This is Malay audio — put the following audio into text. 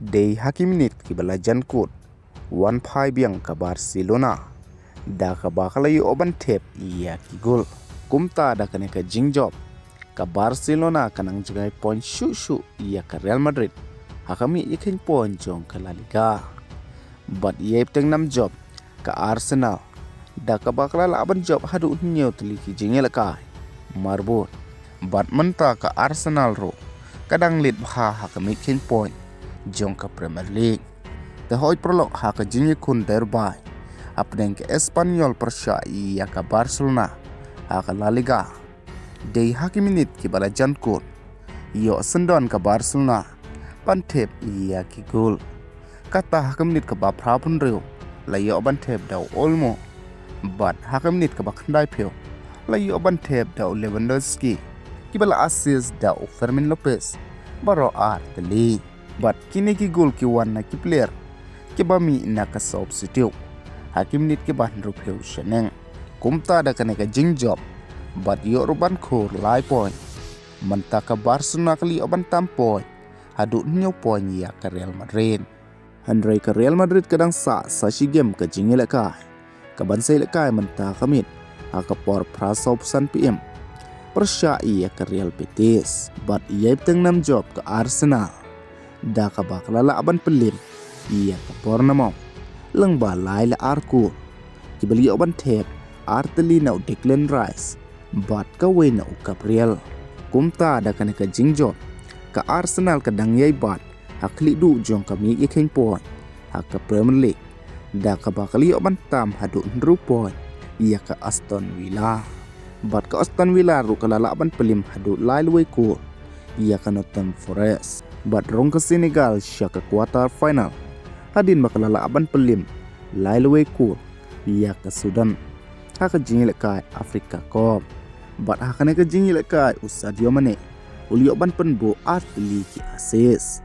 Day Hakiminit kibalajan kut 1-5 biang ka Barcelona da ka bakalayo oban tep iya kigol kumta da kane ka jingjob ka Barcelona kanang jagay point shu iya ka Real Madrid hakami ikin point jong ka La Liga but iya teng nam job ka Arsenal da ka bakalala aban job hadu nyo teliki jingel ka marbot but menta ka Arsenal ro kadang lit ha hakami ikin point jong ka Premier League the hoy prolog ha ka jingi kun derby apneng ke Espanyol persya iya ka Barcelona ha ka La Liga day hakiminit ki balajan kun yo sendon ka Barcelona pantep iya ki gol kata hakiminit ka ba prapun reu la yo bantep daw olmo but hakiminit ka ba khandai pyo la yo bantep daw Lewandowski ki bala assist daw Fermin Lopez baro arteli but kini ki gol ki wan na ki player ki ba mi na ka substitute hakiminit ki ban rupyo sheneng kumta da kane ka jingjob but yo ruban khur lai point manta ka Barcelona kali oban tam point hadu nyo point ya ka Real Madrid handrai ka Real Madrid kadang sa shi game ka jingela ka bansai la kai manta kamit ka por prasop san pm persya iya ka Real Betis but iya teng nam job ka Arsenal da ka baklala aban pelim iya ka por namo leng ba lai la arku kibali oban tep arteli na Declan Rice but ka we na Gabriel kumta da kane ka jingjob ka Arsenal kadang yai bat hakli du jong kami iking point ka Premier League da ka bakali oban tam hadu nru point iya ka Aston Villa but ka Aston Villa ru kalala aban pelim hadu lai luwe ko iya ka Nottingham Forest but rong ka Senegal siya ka quarter final hadin makalala aban pelim lai luwe ko iya ka Sudan haka jingil kai Afrika Cup but haka ne ka jingil kai Sadio Mane uli oban penbo arteli ki assist